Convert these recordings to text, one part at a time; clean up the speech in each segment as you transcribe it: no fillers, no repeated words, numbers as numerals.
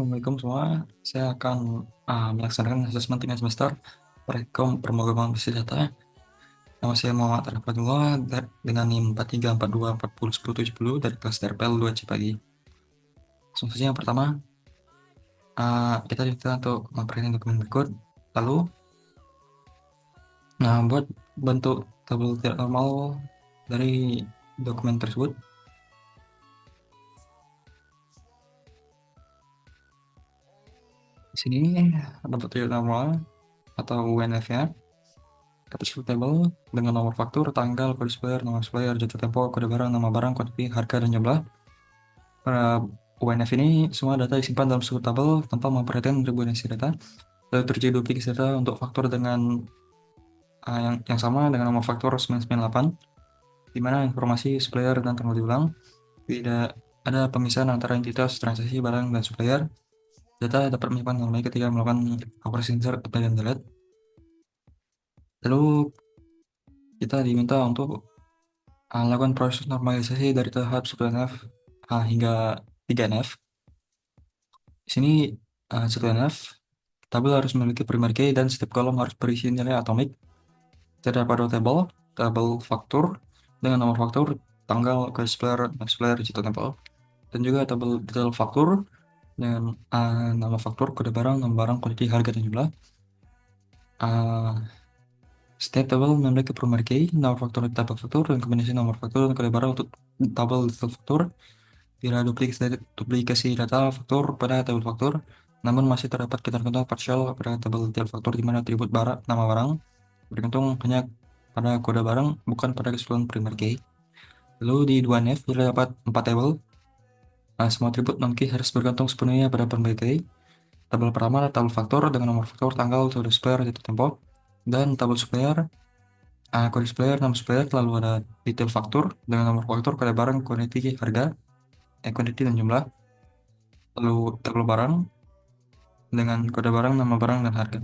Assalamualaikum semua. Saya akan melaksanakan asesmen tingkat semester Prekom Pemrograman Berbasis Data. Nama saya Muhammad Arif Abdullah dengan NIM 4342401070 dari kelas TRPL 2 Cipagi. Langsung saja yang pertama, kita diminta untuk memperhatikan dokumen berikut. Lalu, buat bentuk tabel tidak normal dari dokumen tersebut. Di sini bentuk tidak normal atau UNF-nya. Dapat table dengan nomor faktur, tanggal, kode supplier, nama supplier, jatuh tempo, kode barang, nama barang, kuantiti, harga, dan jumlah. Pada UNF ini, semua data disimpan dalam suatu tabel tanpa memperhatikan ribuan isi data. Lalu terjadi duplikasi data untuk faktur dengan yang sama dengan nomor faktur 998, di mana informasi supplier dan tanggal diulang. Tidak ada pemisahan antara entitas, transaksi, barang, dan supplier. Data dapat menyimpan normanya ketika melakukan operasi insert, apply, dan delete. Lalu kita diminta untuk lakukan proses normalisasi dari tahap 1NF hingga 3NF. Di sini 1NF, tabel harus memiliki primary key dan setiap kolom harus berisi nilai atomik. Terdapat dua tabel faktur dengan nomor faktur, tanggal, kode supplier, jatuh tempo, dan juga tabel detail faktur dengan nama faktur, kode barang, nama barang, kuantiti, harga, dan jumlah. Setiap tabel memiliki primary key, nomor faktur di tabel faktur, dan kombinasi nomor faktur dan kode barang untuk tabel detail faktur. Bila duplikasi data faktur pada tabel faktur, namun masih terdapat ketergantungan partial pada tabel detail faktur di mana atribut nama barang bergantung hanya pada kode barang, bukan pada keseluruhan primary key. Lalu di 2NF terdapat 4 tabel. Semua atribut non-key harus bergantung sepenuhnya pada primary key. Tabel pertama adalah tabel faktur dengan nomor faktur, tanggal, kode supplier, jatuh tempo, dan tabel supplier, kode supplier, nama supplier, lalu ada detail faktur dengan nomor faktur, kode barang, kuantiti, harga, kuantiti, dan jumlah. Lalu tabel barang dengan kode barang, nama barang, dan harga.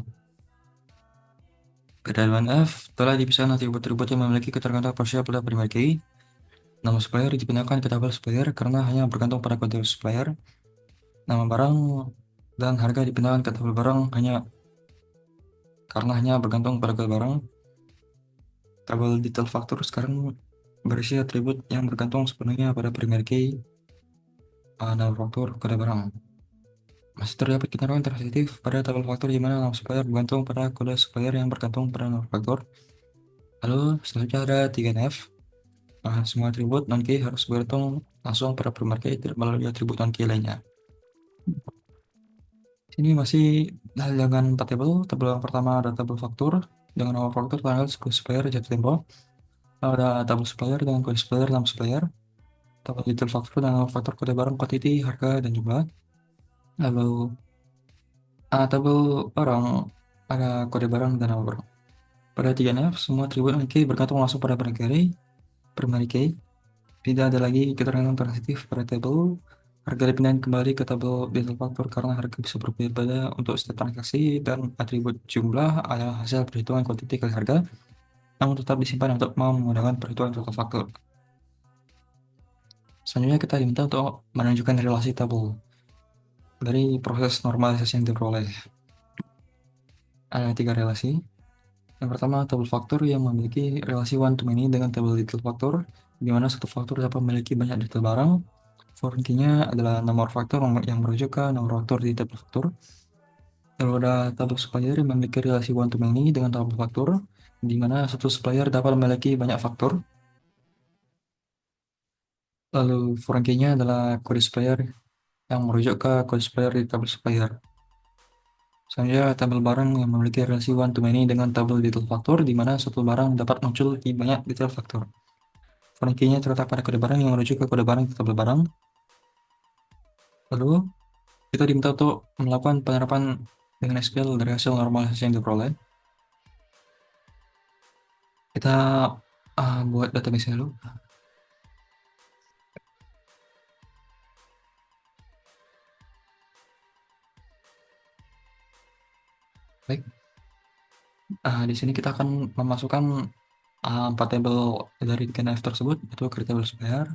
Pada 2NF telah dipisahkan atribut-atribut yang memiliki ketergantungan partial pada primary key. Nama supplier dipindahkan ke tabel supplier karena hanya bergantung pada kode supplier. Nama barang dan harga dipindahkan ke tabel barang karena hanya bergantung pada kode barang. Tabel detail faktur sekarang berisi atribut yang bergantung sepenuhnya pada primary key, nama faktur, kode barang. Masih terdapat ketentuan transitif pada tabel faktur di mana nama supplier bergantung pada kode supplier yang bergantung pada nama faktur. Lalu selanjutnya ada 3NF. Semua atribut non-key harus bergantung langsung pada primary key, tidak melalui atribut non-key lainnya. Sini masih dengan 4 tabel. Tabel yang pertama ada tabel faktur dengan nomor faktur, tanggal, kode supplier, jatuh tempo. Lalu ada tabel supplier dengan kode supplier, nama supplier. Tabel detail faktur dengan nomor faktur, kode barang, kuantiti, harga, dan jumlah. Lalu tabel barang ada kode barang dan nama barang. Pada 3NF, semua atribut non-key bergantung langsung pada primary key. Tidak ada lagi keterangan transitif pada tabel. Harga dipindahkan kembali ke tabel detail faktur karena harga bisa berbeda untuk setiap transaksi dan atribut jumlah adalah hasil perhitungan kuantiti kali harga, namun tetap disimpan untuk menggunakan perhitungan total faktur. Selanjutnya kita diminta untuk menunjukkan relasi tabel dari proses normalisasi yang diperoleh. Ada 3 relasi. Yang pertama, tabel faktur yang memiliki relasi one to many dengan tabel detail faktur, di mana satu faktur dapat memiliki banyak detail barang. Foreign key-nya adalah nomor faktur yang merujuk ke nomor faktur di tabel faktur. Lalu ada tabel supplier yang memiliki relasi one to many dengan tabel faktur, di mana satu supplier dapat memiliki banyak faktur. Lalu foreign key-nya adalah kode supplier yang merujuk ke kode supplier di tabel supplier. Selanjutnya, tabel barang yang memiliki relasi one to many dengan tabel detail faktur, di mana satu barang dapat muncul di banyak detail faktur. Foreign key-nya terletak pada kode barang yang merujuk ke kode barang di tabel barang. Lalu, kita diminta untuk melakukan penerapan dengan SQL dari hasil normalisasi yang diperoleh. Kita buat database dulu. Baik, di sini kita akan memasukkan 4 tabel dari scanf tersebut, yaitu create tabel supplier,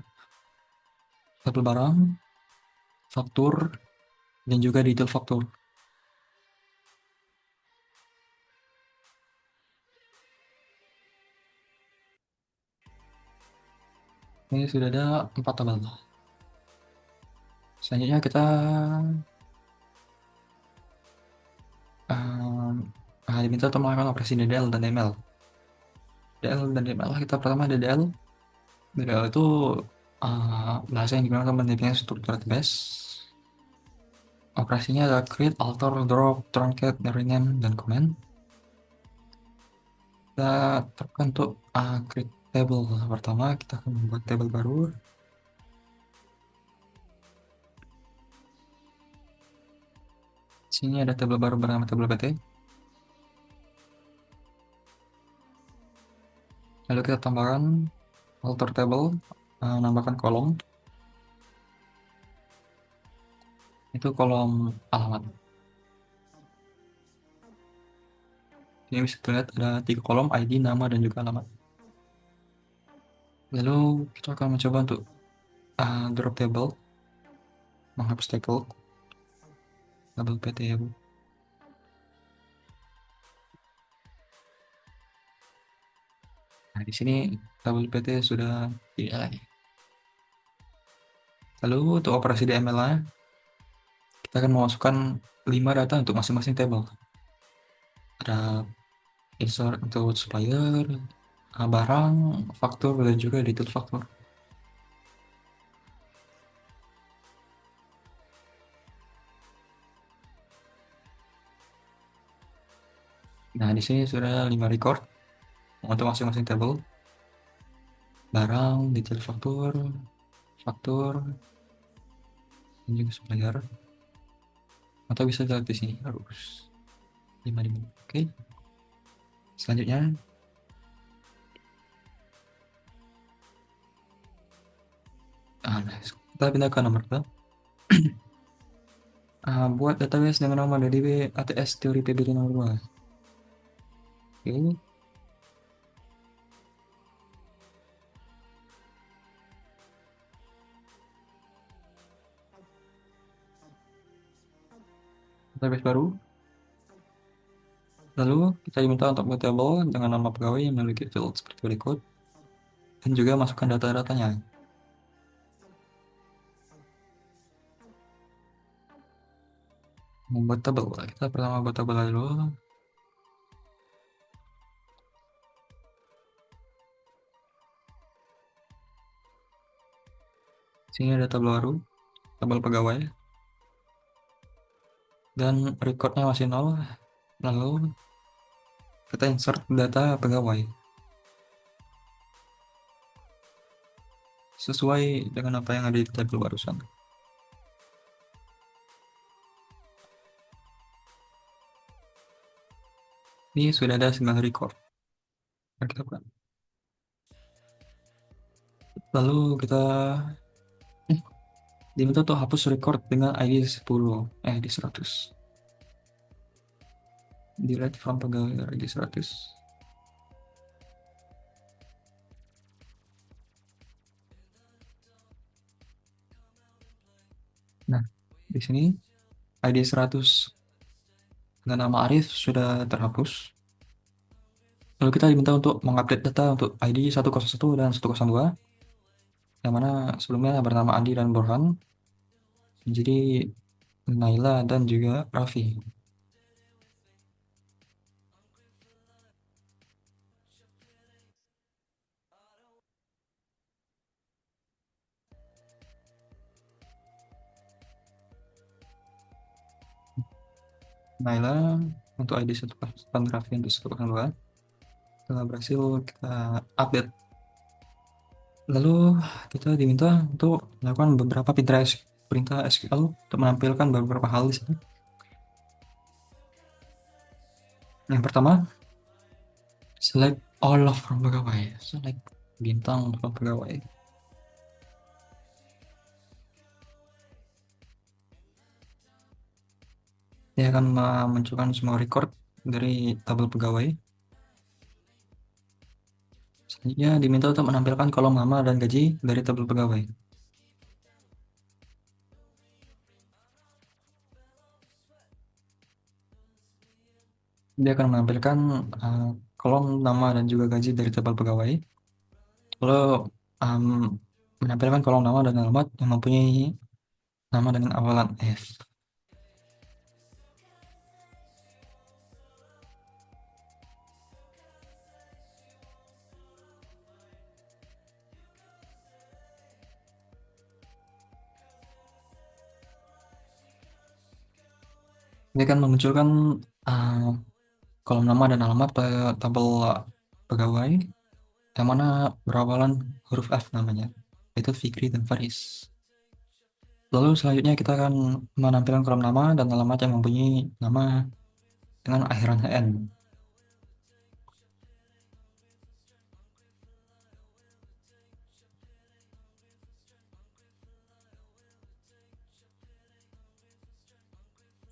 tabel barang, faktur, dan juga detail faktur. Ini sudah ada 4 tabel. Selanjutnya kita diminta untuk melakukan operasi DDL dan DML. DL dan DML kita pertama DDL. DDL itu bahasa yang digunakan mendefinisikan struktur database. Operasinya adalah create, alter, drop, truncate, rename, dan comment. Kita terapkan untuk create table. Pertama kita akan membuat table baru. Sini ada table baru bernama table PT. Lalu kita tambahkan alter table, nambahkan kolom. Itu kolom alamat. Ini bisa terlihat ada 3 kolom, ID, nama, dan juga alamat. Lalu kita akan mencoba untuk drop table, menghapus table PT ya Bu. Nah di sini tabel PT sudah tidak lagi. Lalu untuk operasi DML-nya, kita akan memasukkan 5 data untuk masing-masing table. Ada insert untuk supplier, barang, faktur, dan juga detail faktur. Nah, di sini sudah 5 record untuk masing-masing table. Barang, detail faktur, faktur, dan juga supplier. Atau bisa lihat di sini harus 5. Oke. Selanjutnya kita pindah ke nomor 2. Buat database dengan nama DDB ATS teori PBD nomor 2. Oke. Database baru. Lalu kita diminta untuk buat table dengan nama pegawai yang memiliki field seperti berikut dan juga masukkan data-datanya. Membuat tabel, kita pertama buat tabel dulu. Sini ada tabel baru, tabel pegawai, dan recordnya masih 0. Lalu kita insert data pegawai sesuai dengan apa yang ada di tabel barusan. Ini sudah ada 9 record. Mari kita buka. Lalu kita diminta untuk hapus record dengan ID 10, ID 100. Delete from pegawai ID 100. Nah, di sini ID 100 dengan nama Arif sudah terhapus. Lalu kita diminta untuk mengupdate data untuk ID 101 dan 102, yang mana sebelumnya bernama Andi dan Burhan, menjadi Naila dan juga Raffi. Naila untuk ID 101, Raffi untuk 102 telah berhasil kita update. Lalu kita diminta untuk melakukan beberapa perintah SQL untuk menampilkan beberapa hal di sini. Yang pertama, select all of from pegawai. Select bintang from pegawai. Dia akan memunculkan semua record dari tabel pegawai. Selanjutnya diminta untuk menampilkan kolom nama dan gaji dari tabel pegawai. Dia akan menampilkan uh, kolom nama dan juga gaji dari tabel pegawai. Lalu um, menampilkan kolom nama dan alamat yang mempunyai nama dengan awalan F. Dia akan memunculkan uh, kolom nama dan alamat pada tabel pegawai yang mana berawalan huruf F namanya, yaitu Fikri dan Faris. Lalu selanjutnya kita akan menampilkan kolom nama dan alamat yang mempunyai nama dengan akhiran HN.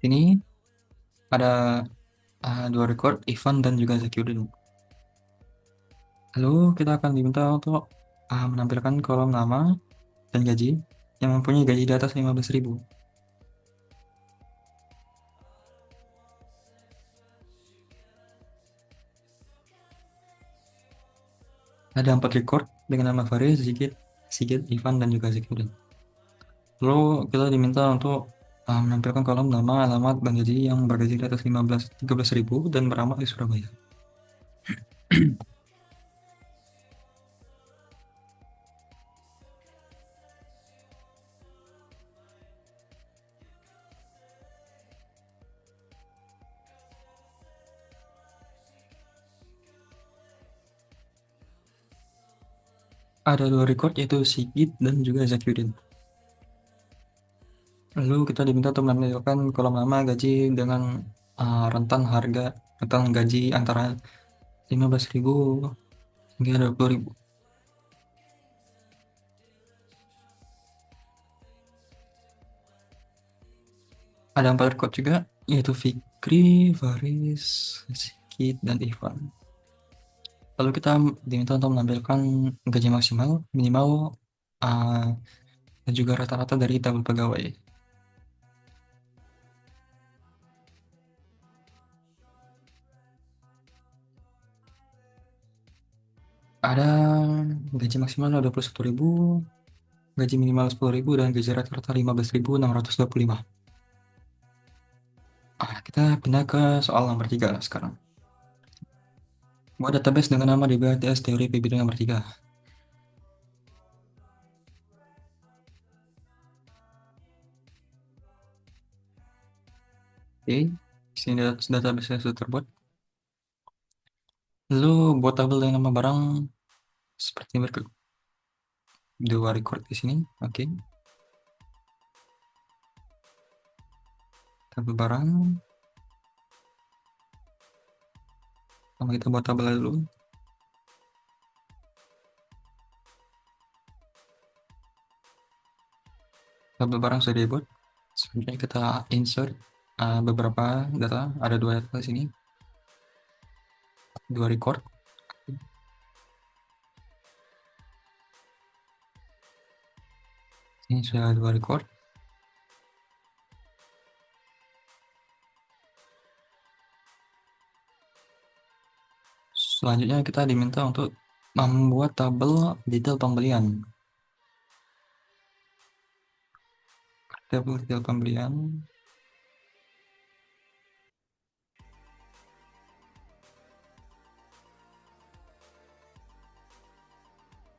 Ini ada dua record, Ivan dan juga Zakiuddin. Lalu kita akan diminta untuk menampilkan kolom nama dan gaji yang mempunyai gaji di atas 15.000. Ada 4 record dengan nama Faris, Sigit, Ivan, dan juga Zakiuddin. Lalu kita diminta untuk menampilkan kolom nama, alamat, dan gaji yang bergaji di atas 13.000 dan beramal di Surabaya. Ada dua record yaitu Sigit dan juga Zakiuddin. Lalu kita diminta untuk menampilkan kolom nama gaji dengan rentan harga, rentan gaji antara 15.000 hingga 20.000. Ada 4 record juga yaitu Fikri, Faris, Sigit, dan Ivan. Lalu kita diminta untuk menampilkan gaji maksimal, minimal, uh, dan juga rata-rata dari tabel pegawai. Ada gaji maksimal 21.000, gaji minimal 10.000, dan gaji rata-rata 15.625. Kita pindah ke soal nomor 3 sekarang. Buat database dengan nama DBHTS teori PBD nomor 3. Oke, sini database sudah terbuat. Lalu buat tabel dengan nama barang seperti berikut. Dua record di sini, oke. Tabel barang. Sama kita buat tabel dulu. Tabel barang sudah dibuat. Selanjutnya kita insert beberapa data. Ada dua data di sini. Dua record. Ini sudah dua record. Selanjutnya kita diminta untuk membuat tabel detail pembelian. Tabel detail pembelian.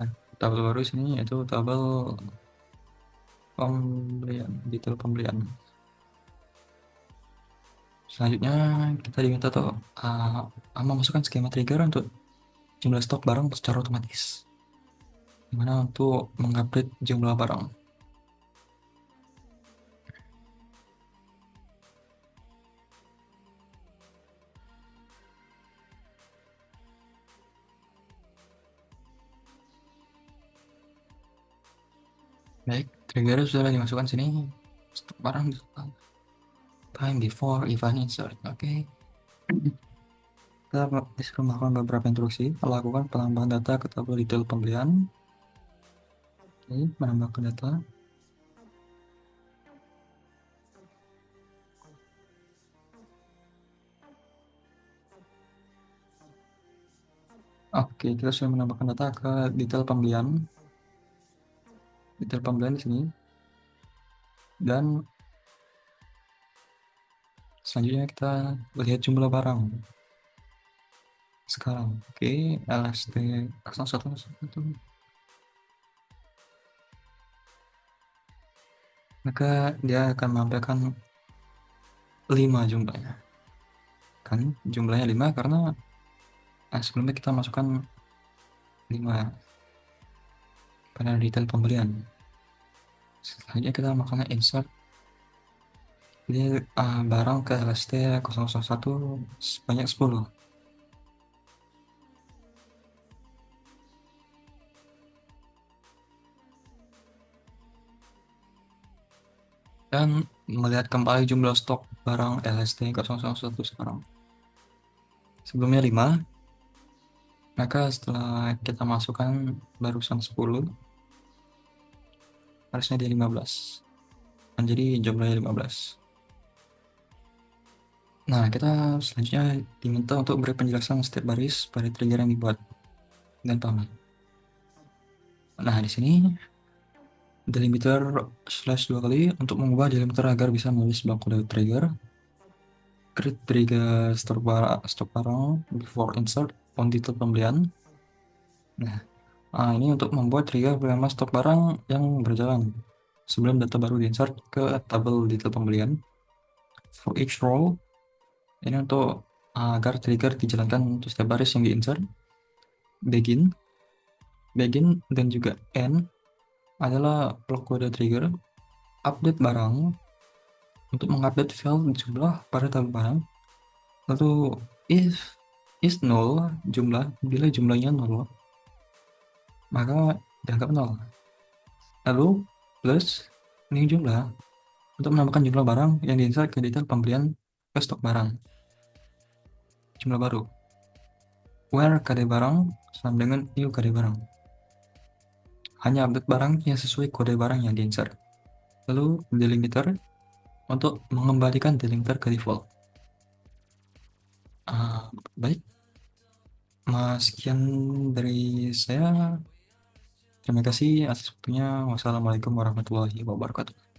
Nah, tabel baru sini yaitu tabel pembelian, detail pembelian. Selanjutnya kita diminta tuh memasukkan skema trigger untuk jumlah stok barang secara otomatis. Gimana untuk mengupdate jumlah barang. Baik, trigger sudah dimasukkan sini. Stok barang time before event insert. Oke. Kita disuruh melakukan beberapa instruksi. Melakukan penambahan data ke tabel detail pembelian. Oke, menambahkan data. Oke, kita sudah menambahkan data ke detail pembelian. Detail pembelian di sini. Dan selanjutnya kita lihat jumlah barang. Sekarang, oke, LST 0101. Maka dia akan menampilkan 5 jumlahnya. Kan jumlahnya 5 karena sebelumnya kita masukkan 5 pada detail pembelian. Selanjutnya kita melakukan insert ini barang ke LST 001 sebanyak 10. Dan melihat kembali jumlah stok barang LST 001 sekarang. Sebelumnya 5, maka setelah kita masukkan barusan 10, harusnya dia 15. Menjadi jumlahnya 15. Nah, kita selanjutnya diminta untuk beri penjelasan setiap baris pada trigger yang dibuat dan pamit. Nah, di sini delimiter slash 2 kali untuk mengubah delimiter agar bisa menulis blok kode trigger. Create trigger stok barang before insert on detail pembelian. Nah, ini untuk membuat trigger bernama stok barang yang berjalan sebelum data baru diinsert ke tabel detail pembelian. For each row, ini untuk agar trigger dijalankan untuk setiap baris yang diinsert. Begin dan juga end adalah blok kode trigger. Update barang untuk mengupdate file jumlah pada tabel barang. Lalu if is null jumlah, bila jumlahnya nol maka dianggap nol. Lalu plus new jumlah untuk menambahkan jumlah barang yang diinsert ke detail pembelian ke stok barang. Jumlah baru. Where kode barang sama dengan new kode barang. Hanya update barang yang sesuai kode barang yang diinsert. Lalu delimiter untuk mengembalikan delimiter ke default. Baik, sekian dari saya. Terima kasih atas waktunya. Wassalamualaikum warahmatullahi wabarakatuh.